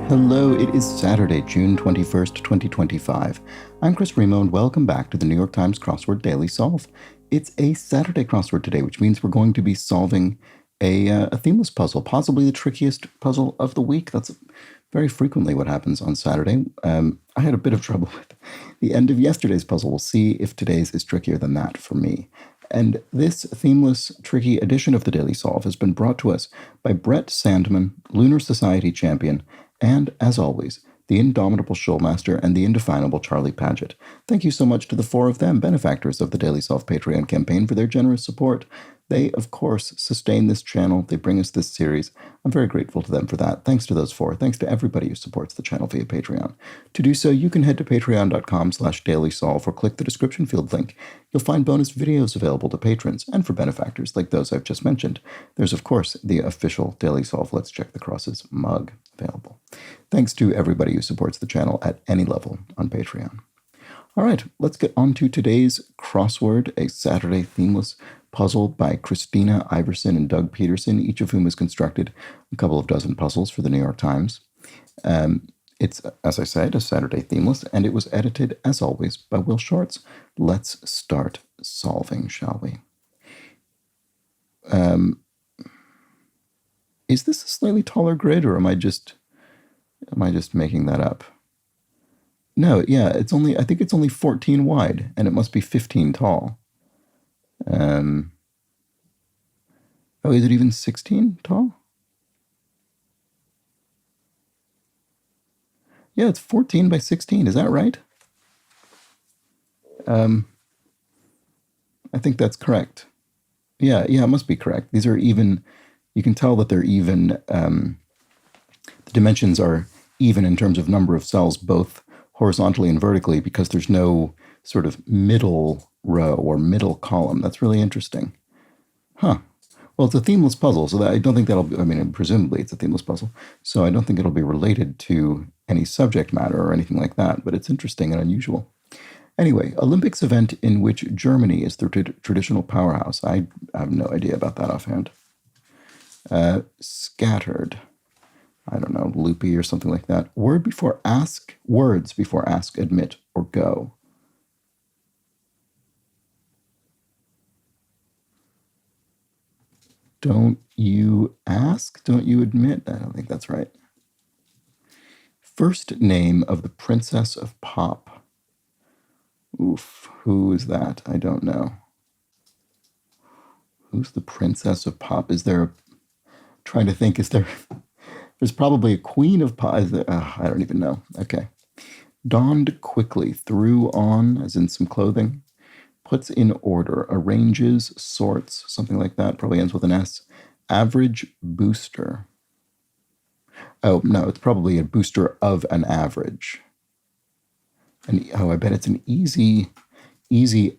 Hello, it is Saturday, June 21st, 2025. I'm Chris Remo, and welcome back to the New York Times Crossword Daily Solve. It's a Saturday crossword today, which means we're going to be solving a themeless puzzle, possibly the trickiest puzzle of the week. That's very frequently what happens on Saturday. I had a bit of trouble with the end of yesterday's puzzle. We'll see if today's is trickier than that for me. And this themeless, tricky edition of the Daily Solve has been brought to us by Brett Sandman, Lunar Society champion, and, as always, the indomitable Showmaster and the indefinable Charlie Paget. Thank you so much to the four of them, benefactors of the Daily Solve Patreon campaign, for their generous support. They, of course, sustain this channel. They bring us this series. I'm very grateful to them for that. Thanks to those four. Thanks to everybody who supports the channel via Patreon. To do so, you can head to patreon.com/dailysolve or click the description field link. You'll find bonus videos available to patrons and for benefactors like those I've just mentioned. There's, of course, the official Daily Solve Let's Check the Crosses mug available. Thanks to everybody who supports the channel at any level on Patreon. All right, let's get on to today's crossword, a Saturday themeless puzzle by Christina Iverson and Doug Peterson, each of whom has constructed a couple of dozen puzzles for the New York Times. It's, as I said, a Saturday themeless, and it was edited, as always, by Will Shorts. Let's start solving, shall we? Is this a slightly taller grid, or am I just making that up? No, yeah, I think it's only 14 wide, and it must be 15 tall. Oh, is it even 16 tall? Yeah, it's 14 by 16. Is that right? I think that's correct. Yeah, it must be correct. These are even. You can tell that they're even. The dimensions are even in terms of number of cells, both horizontally and vertically, because there's no sort of middle row or middle column. That's really interesting. Huh. Well, it's a themeless puzzle, so I don't think that'll be, presumably it's a themeless puzzle, so I don't think it'll be related to any subject matter or anything like that, but it's interesting and unusual. Anyway, Olympics event in which Germany is the traditional powerhouse. I have no idea about that offhand. Scattered. I don't know, loopy or something like that. Words before ask, admit, or go. Don't you ask? Don't you admit? I don't think that's right. First name of the Princess of Pop. Oof, who is that? I don't know. Who's the Princess of Pop? Trying to think, there's probably a Queen of Pop. I don't even know. Okay. Donned quickly, threw on, as in some clothing. Puts in order, arranges, sorts, something like that, probably ends with an S. Average booster. Oh, no, it's probably a booster of an average. I bet it's an easy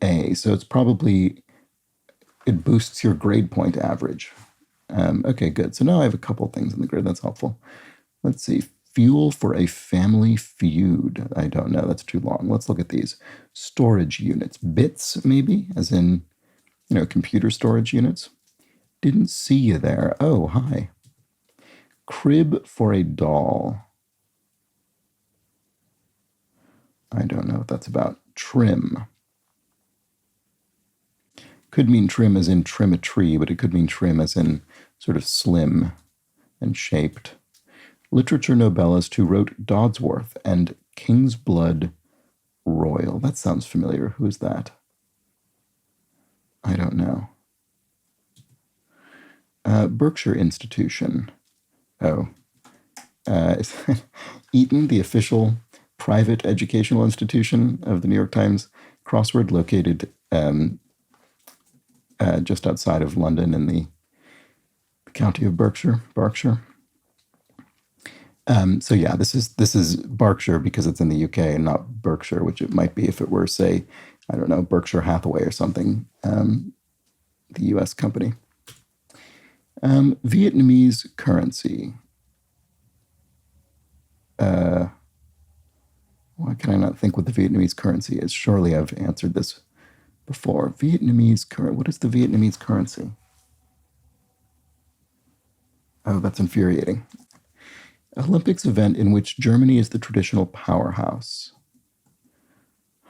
A, so it's probably, it boosts your grade point average. Okay, good. So now I have a couple things in the grid. That's helpful. Let's see. Fuel for a family feud. I don't know. That's too long. Let's look at these. Storage units. Bits, maybe, as in, computer storage units. Didn't see you there. Oh, hi. Crib for a doll. I don't know what that's about. Trim. Could mean trim as in trim a tree, but it could mean trim as in sort of slim and shaped. Literature Nobelist who wrote Dodsworth and King's Blood Royal. That sounds familiar. Who is that? I don't know. Berkshire Institution. Oh. Eton, the official private educational institution of the New York Times crossword, located just outside of London in the county of Berkshire. So yeah, this is Berkshire because it's in the UK and not Berkshire, which it might be if it were, say, I don't know, Berkshire Hathaway or something, the US company. Vietnamese currency. Why can I not think what the Vietnamese currency is? Surely I've answered this before. What is the Vietnamese currency? Oh, that's infuriating. Olympics event in which Germany is the traditional powerhouse.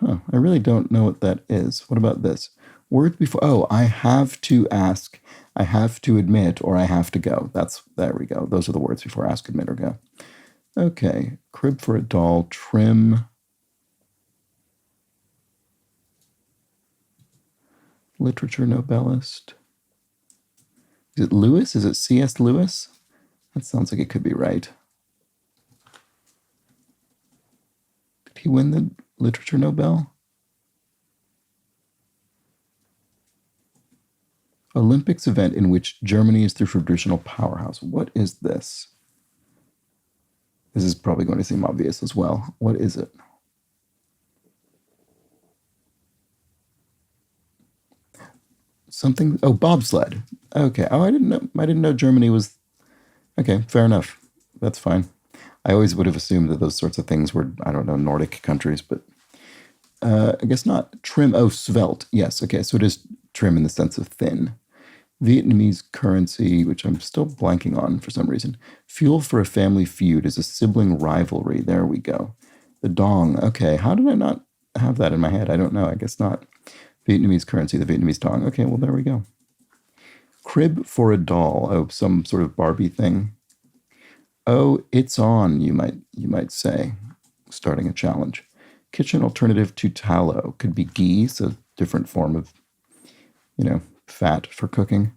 I really don't know what that is. What about this? Words before. Oh, I have to ask, I have to admit, or I have to go. There we go. Those are the words before ask, admit, or go. Okay. Crib for a doll, trim. Literature Nobelist. Is it Lewis? Is it C.S. Lewis? That sounds like it could be right. Did he win the Literature Nobel? Olympics event in which Germany is the traditional powerhouse. What is this? This is probably going to seem obvious as well. What is it? Something. Oh, bobsled. Okay. Oh, I didn't know. I didn't know Germany was. Okay, fair enough. That's fine. I always would have assumed that those sorts of things were, I don't know, Nordic countries, but I guess not. Trim. Oh, svelte. Yes. Okay. So it is trim in the sense of thin. Vietnamese currency, which I'm still blanking on for some reason. Fuel for a family feud is a sibling rivalry. There we go. The dong. Okay. How did I not have that in my head? I don't know. I guess not. Vietnamese currency, the Vietnamese dong. Okay. Well, there we go. Crib for a doll. Oh, some sort of Barbie thing. Oh, it's on, you might say, starting a challenge. Kitchen alternative to tallow could be ghee, so different form of, fat for cooking.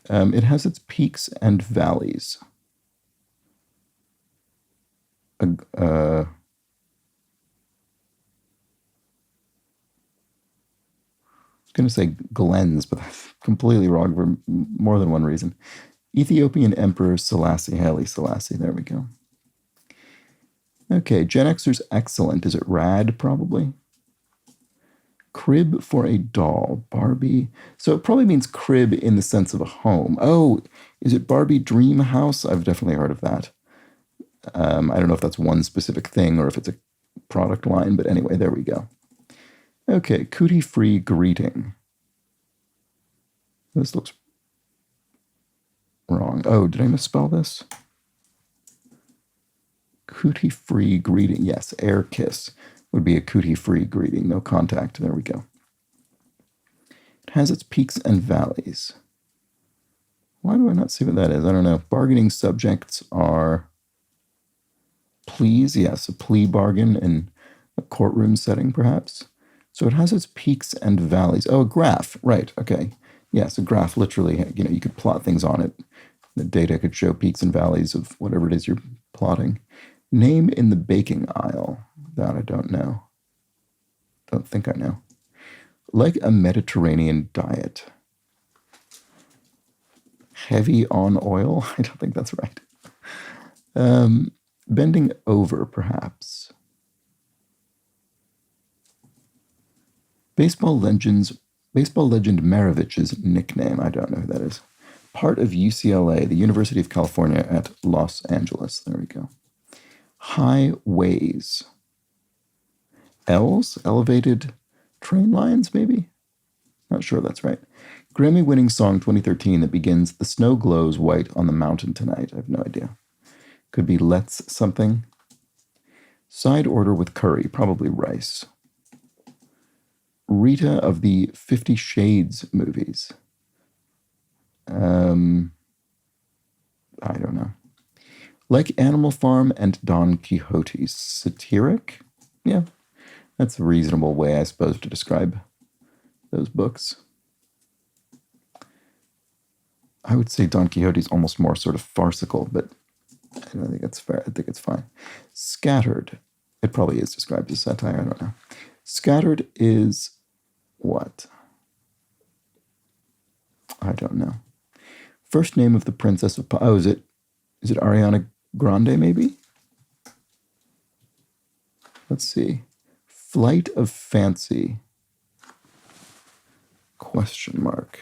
It has its peaks and valleys. I was going to say glens, but that's completely wrong for more than one reason. Ethiopian Emperor Selassie, Haile Selassie. There we go. Okay, Gen Xers excellent. Is it rad, probably? Crib for a doll. Barbie. So it probably means crib in the sense of a home. Oh, is it Barbie Dream House? I've definitely heard of that. I don't know if that's one specific thing or if it's a product line, but anyway, there we go. Okay, cootie-free greeting. This looks wrong. Oh, did I misspell this? Cootie-free greeting. Yes, air kiss would be a cootie-free greeting. No contact. There we go. It has its peaks and valleys. Why do I not see what that is? I don't know. Bargaining subjects are pleas. Yes, a plea bargain in a courtroom setting, perhaps. So it has its peaks and valleys. Oh, a graph. Right. Okay. Yes, a graph. Literally, you could plot things on it. The data could show peaks and valleys of whatever it is you're plotting. Name in the baking aisle. That I don't know. Don't think I know. Like a Mediterranean diet. Heavy on oil? I don't think that's right. Bending over, perhaps. Baseball legend Maravich's nickname. I don't know who that is. Part of UCLA, the University of California at Los Angeles. There we go. Highways. L's? Elevated train lines, maybe? Not sure that's right. Grammy-winning song 2013 that begins, "The snow glows white on the mountain tonight." I have no idea. Could be Let's something. Side order with curry, probably rice. Rita of the 50 Shades movies. I don't know. Like Animal Farm and Don Quixote. Satiric? Yeah, that's a reasonable way, I suppose, to describe those books. I would say Don Quixote is almost more sort of farcical, but I don't think it's fair. I think it's fine. Scattered. It probably is described as satire. I don't know. Scattered is what? I don't know. First name of the Princess of... Oh, is it Ariana Grande, maybe? Let's see. Flight of Fancy. Question mark.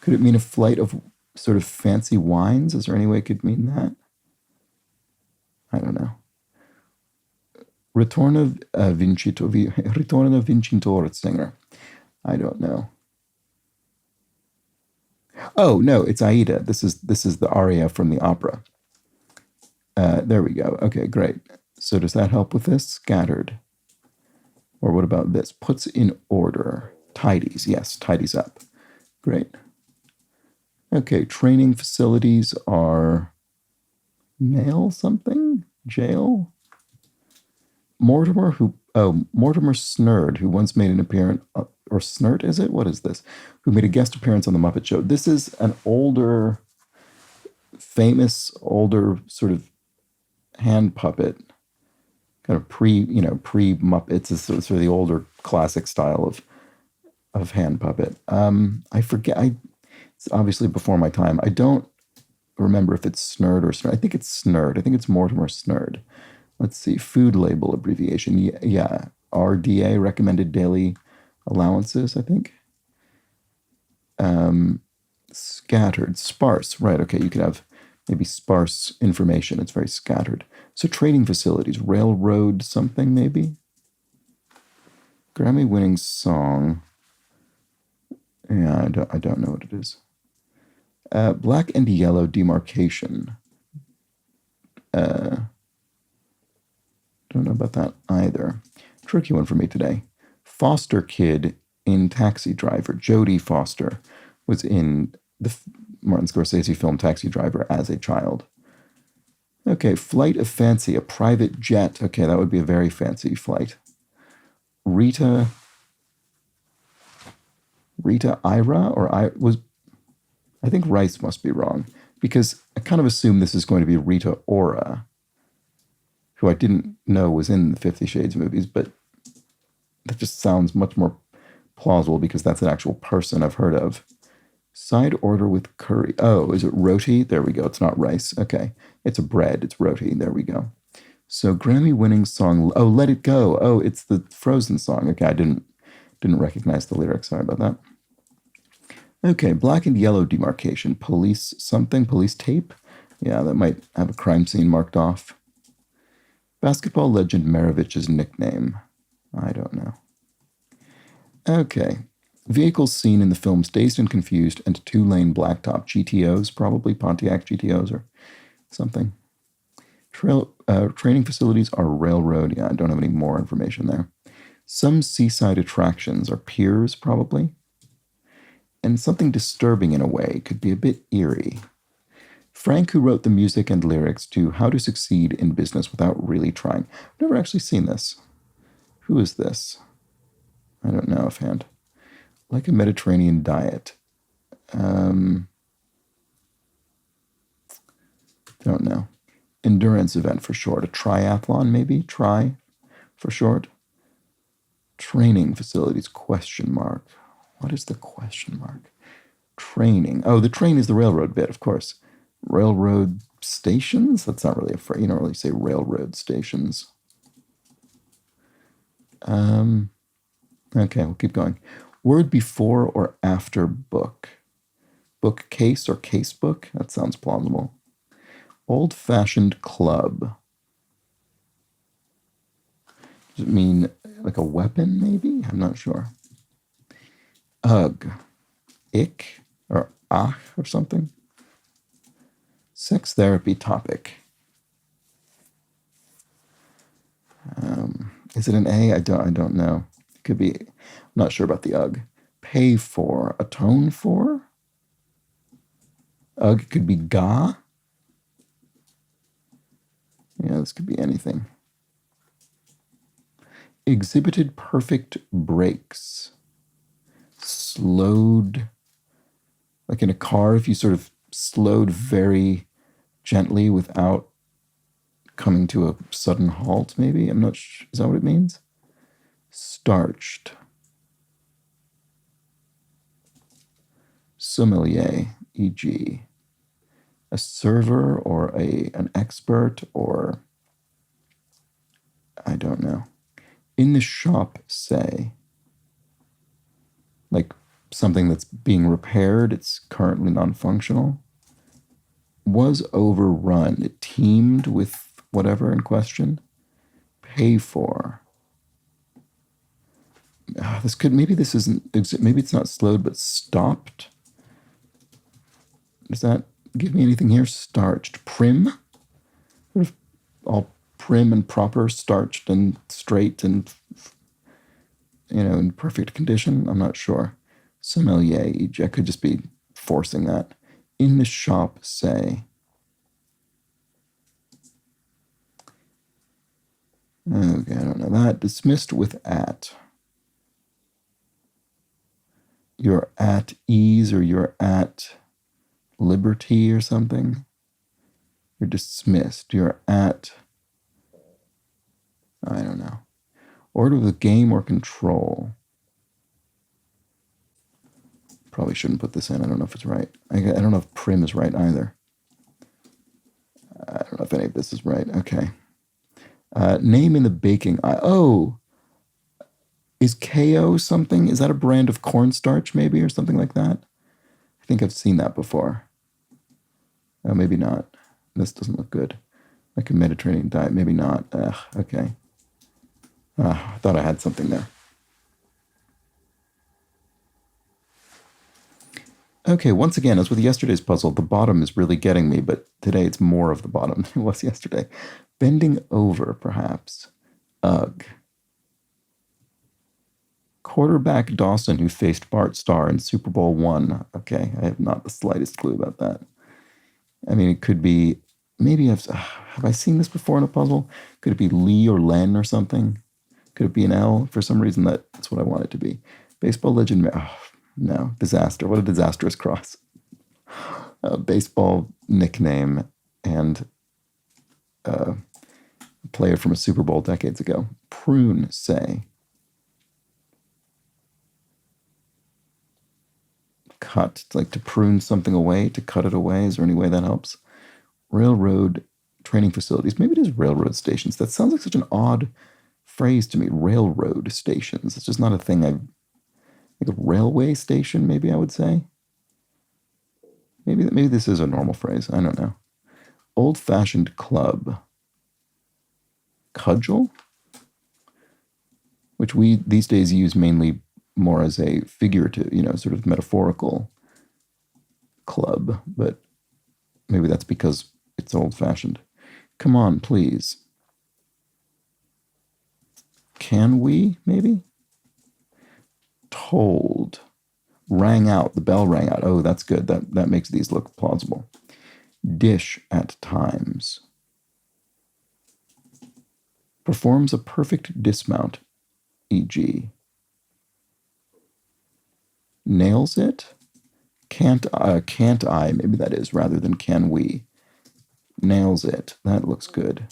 Could it mean a flight of sort of fancy wines? Is there any way it could mean that? I don't know. Ritorno Vincitore singer. I don't know. Oh no, it's Aida. This is the aria from the opera. There we go. Okay, great. So does that help with this? Scattered. Or what about this? Puts in order. Tidies. Yes, tidies up. Great. Okay, training facilities are mail something? Jail? Mortimer Snurd, who once made an appearance, or Snurt, is it? What is this? Who made a guest appearance on The Muppet Show. This is an older, famous, older sort of hand puppet, kind of pre-Muppets. It's sort of the older classic style of hand puppet. I forget. It's obviously before my time. I don't remember if it's Snurd or Snurd. I think it's Snurd. I think it's Mortimer Snurd. Let's see. Food label abbreviation. Yeah. RDA, recommended daily allowances, I think. Scattered. Sparse. Right. Okay. You could have maybe sparse information. It's very scattered. So training facilities. Railroad something, maybe? Grammy-winning song. Yeah, I don't know what it is. Black and yellow demarcation. Don't know about that either. Tricky one for me today. Foster kid in Taxi Driver. Jodie Foster was in the Martin Scorsese film Taxi Driver as a child. Okay, flight of fancy, a private jet. Okay, that would be a very fancy flight. Rita Ira, or I think Rice must be wrong, because I kind of assume this is going to be Rita Ora, who I didn't know was in the 50 Shades movies, but that just sounds much more plausible because that's an actual person I've heard of. Side order with curry. Oh, is it roti? There we go. It's not rice. Okay. It's a bread. It's roti. There we go. So Grammy-winning song. Oh, Let It Go. Oh, it's the Frozen song. Okay, I didn't recognize the lyrics. Sorry about that. Okay, black and yellow demarcation. Police something. Police tape. Yeah, that might have a crime scene marked off. Basketball legend Maravich's nickname. I don't know. Okay. Vehicles seen in the films Dazed and Confused and Two-Lane Blacktop. GTOs, probably Pontiac GTOs or something. Training facilities are railroad. Yeah, I don't have any more information there. Some seaside attractions are piers, probably. And something disturbing in a way, could be a bit eerie. Frank, who wrote the music and lyrics to How to Succeed in Business Without Really Trying. I've never actually seen this. Who is this? I don't know offhand. Like a Mediterranean diet. Don't know. Endurance event for short. A triathlon, maybe? Tri for short. Training facilities, question mark. What is the question mark? Training. Oh, the train is the railroad bit, of course. Railroad stations? That's not really a phrase. You don't really say railroad stations. Okay, we'll keep going. Word before or after book. Bookcase or casebook? That sounds plausible. Old-fashioned club. Does it mean like a weapon, maybe? I'm not sure. Ugh. Ick or ach or something. Sex therapy topic. Is it an A? I don't know. It could be. I'm not sure about the ugh. Pay for. Atone for? Ugh could be ga. Yeah, this could be anything. Exhibited perfect brakes. Slowed. Like in a car, if you sort of slowed very gently without coming to a sudden halt, maybe? I'm not sure. Is that what it means? Starched. Sommelier, e.g. a server or an expert or I don't know. In the shop, say. Like something that's being repaired, it's currently non-functional. Was overrun. It teamed with whatever in question. Pay for. Maybe it's not slowed but stopped. Does that give me anything here? Starched. Prim? All prim and proper, starched and straight and, in perfect condition? I'm not sure. Sommelier. I could just be forcing that. In the shop, say. Okay, I don't know that. Dismissed with at. You're at ease or you're at liberty or something. You're dismissed. You're at, I don't know. Order of the game or control. Probably shouldn't put this in. I don't know if it's right. I don't know if prim is right either. I don't know if any of this is right. Okay. Name in the baking. Is KO something? Is that a brand of cornstarch maybe or something like that? I think I've seen that before. Oh, maybe not. This doesn't look good. Like a Mediterranean diet. Maybe not. Okay. I thought I had something there. Okay, once again, as with yesterday's puzzle, the bottom is really getting me, but today it's more of the bottom than it was yesterday. Bending over, perhaps. Ugh. Quarterback Dawson, who faced Bart Starr in Super Bowl I. Okay, I have not the slightest clue about that. I mean, it could be, maybe have I seen this before in a puzzle? Could it be Lee or Len or something? Could it be an L? For some reason, that's what I want it to be. Baseball legend, no, disaster. What a disastrous cross. Baseball nickname and a player from a Super Bowl decades ago. Prune, say. Cut, like to prune something away, to cut it away. Is there any way that helps? Railroad training facilities. Maybe it is railroad stations. That sounds like such an odd phrase to me. Railroad stations. It's just not a thing like a railway station, maybe I would say. Maybe this is a normal phrase. I don't know. Old-fashioned club. Cudgel? Which we these days use mainly more as a figurative, sort of metaphorical club, but maybe that's because it's old-fashioned. Come on, please. Can we, maybe? Told. Rang out. The bell rang out. Oh, that's good. That makes these look plausible. Dish at times. Performs a perfect dismount, e.g. Nails it? Can't I, maybe that is, rather than can we. Nails it. That looks good.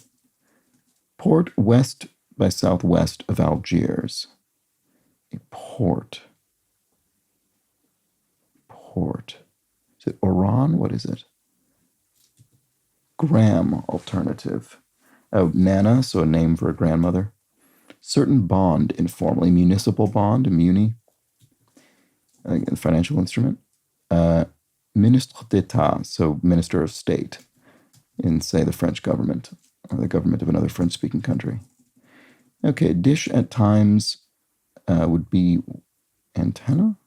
Port west by southwest of Algiers. A port. Port. Is it Oran? What is it? Gram alternative. Oh, Nana, so a name for a grandmother. Certain bond, informally. Municipal bond, muni. A financial instrument. Ministre d'État, so Minister of State in, say, the French government or the government of another French-speaking country. Okay, dish at times would be antenna?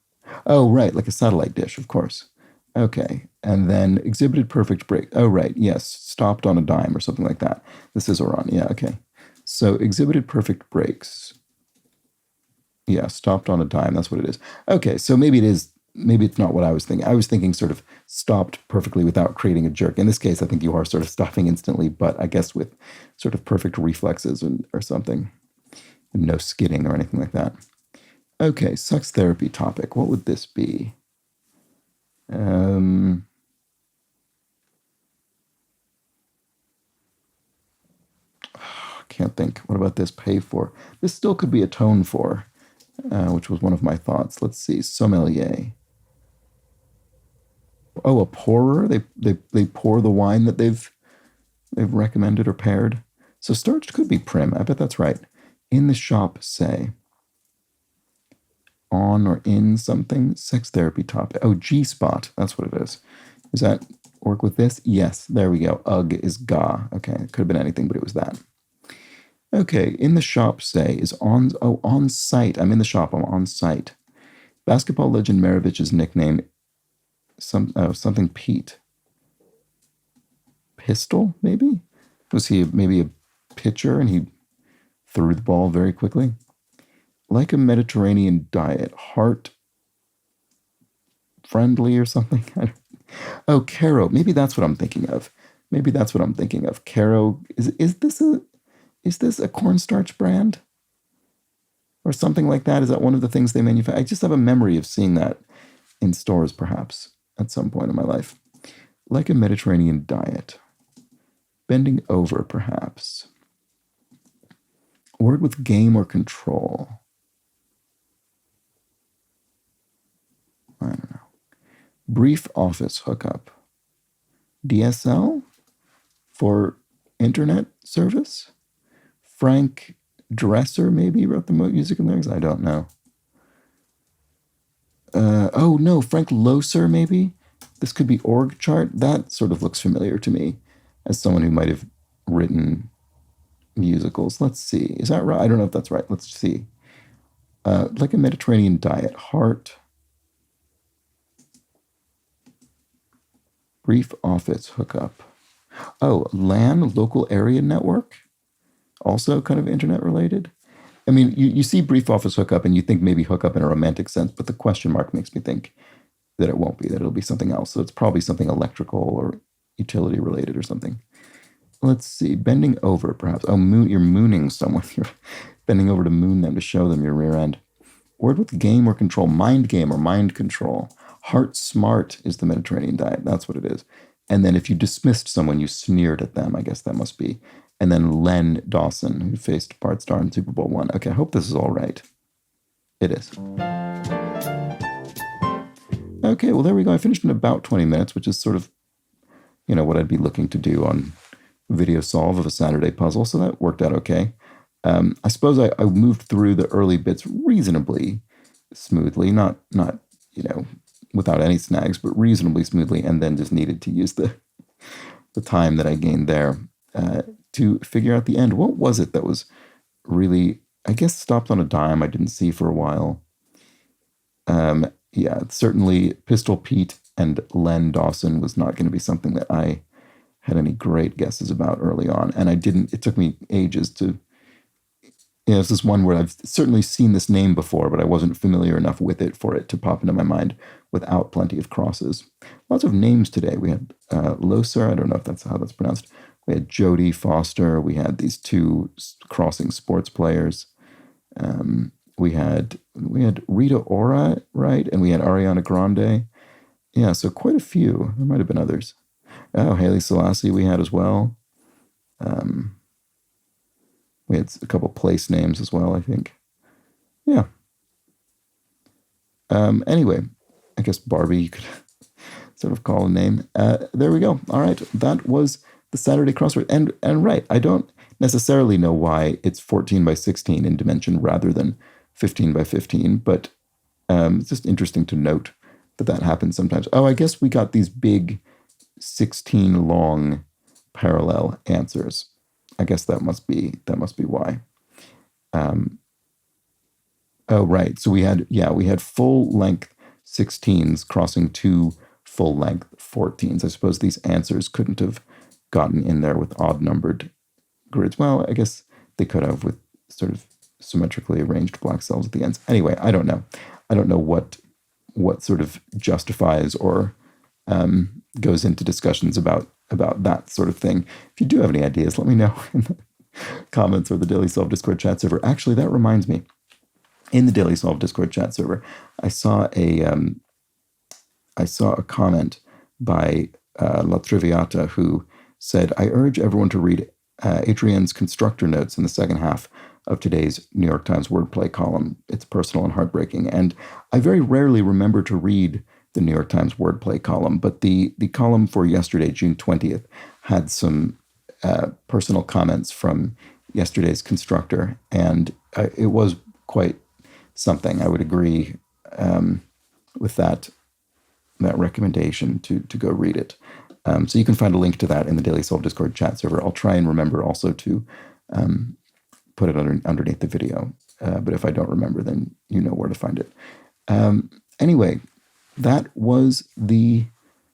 Oh, right, like a satellite dish, of course. Okay, and then exhibited perfect break. Oh, right, yes, stopped on a dime or something like that. This is Oran, yeah, okay. So exhibited perfect breaks. Yeah, stopped on a dime, that's what it is. Okay, so maybe it's not what I was thinking. I was thinking sort of stopped perfectly without creating a jerk. In this case, I think you are sort of stopping instantly, but I guess with sort of perfect reflexes or something. And no skidding or anything like that. Okay, sex therapy topic. What would this be? Can't think. What about this? Pay for. This still could be atone for, which was one of my thoughts. Let's see. Sommelier. Oh, a pourer. They pour the wine that they've recommended or paired. So starched could be prim. I bet that's right. In the shop, say. On or in something. Sex therapy topic. Oh, G-spot. That's what it is. Does that work with this? Yes. There we go. Ugh is ga. Okay. It could have been anything, but it was that. Okay. In the shop, say, is on site. I'm in the shop. I'm on site. Basketball legend Maravich's nickname something Pete. Pistol, maybe? Was he maybe a pitcher and he threw the ball very quickly? Like a Mediterranean diet, heart friendly or something. Oh, Caro. Maybe that's what I'm thinking of. Maybe that's what I'm thinking of. Caro. Is this a cornstarch brand or something like that? Is that one of the things they manufacture? I just have a memory of seeing that in stores, perhaps at some point in my life. Like a Mediterranean diet. Bending over, perhaps. Word with game or control. I don't know. Brief office hookup. DSL for internet service. Frank Dresser maybe wrote the music and lyrics. I don't know. Oh no, Frank Loser maybe. This could be org chart. That sort of looks familiar to me as someone who might have written musicals. Let's see. Is that right? I don't know if that's right. Let's see. Like a Mediterranean diet. Heart. Brief office hookup. Oh, LAN, local area network. Also kind of internet related. I mean, you see brief office hookup and you think maybe hookup in a romantic sense, but the question mark makes me think that it won't be, that it'll be something else. So it's probably something electrical or utility related or something. Let's see. Bending over, perhaps. Oh, you're mooning someone. You're bending over to moon them, to show them your rear end. Word with game or control. Mind game or mind control. Heart smart is the Mediterranean diet. That's what it is. And then if you dismissed someone, you sneered at them. I guess that must be. And then Len Dawson, who faced Bart Starr in Super Bowl I. Okay, I hope this is all right. It is. Okay, well, there we go. I finished in about 20 minutes, which is sort of, what I'd be looking to do on video solve of a Saturday puzzle. So that worked out okay. I suppose I moved through the early bits reasonably smoothly, not without any snags, but reasonably smoothly, and then just needed to use the time that I gained there to figure out the end. What was it that was really, I guess, stopped on a dime I didn't see for a while? Yeah, certainly Pistol Pete and Len Dawson was not going to be something that I had any great guesses about early on. And it took me ages to, it's this one where I've certainly seen this name before, but I wasn't familiar enough with it for it to pop into my mind without plenty of crosses. Lots of names today. We had Loser, I don't know if that's how that's pronounced. We had Jodie Foster. We had these two crossing sports players. We had Rita Ora, right? And we had Ariana Grande. Yeah, so quite a few. There might have been others. Oh, Haile Selassie we had as well. We had a couple place names as well, I think. Yeah. Anyway, I guess Barbie you could sort of call a name. There we go. All right. That was the Saturday crossword. And right, I don't necessarily know why it's 14 by 16 in dimension rather than 15 by 15, but it's just interesting to note that happens sometimes. Oh, I guess we got these big 16 long parallel answers. I guess that must be why. Oh, right. So we had full length 16s crossing two full length 14s. I suppose these answers couldn't have gotten in there with odd numbered grids. Well, I guess they could have with sort of symmetrically arranged black cells at the ends. Anyway, I don't know. I don't know what sort of justifies or goes into discussions about that sort of thing. If you do have any ideas, let me know in the comments or the Daily Solve Discord chat server. Actually, that reminds me. In the Daily Solve Discord chat server, I saw a comment by La Triviata who said, "I urge everyone to read Adrienne's constructor notes in the second half of today's New York Times wordplay column. It's personal and heartbreaking." And I very rarely remember to read the New York Times wordplay column, but the column for yesterday, June 20th, had some personal comments from yesterday's constructor, and it was quite something. I would agree with that recommendation to go read it. So you can find a link to that in the Daily Solve Discord chat server. I'll try and remember also to put it underneath the video. But if I don't remember, then you know where to find it. Anyway, that was the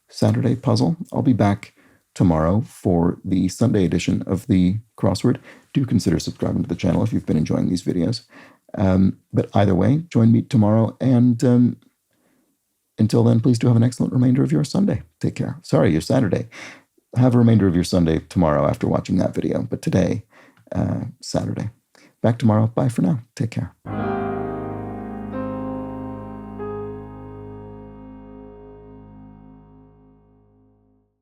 Saturday puzzle. I'll be back tomorrow for the Sunday edition of the crossword. Do consider subscribing to the channel if you've been enjoying these videos. But either way, join me tomorrow, and until then, please do have an excellent remainder of your Sunday. Take care. Sorry, your Saturday. Have a remainder of your Sunday tomorrow after watching that video, but today, Saturday. Back tomorrow. Bye for now. Take care.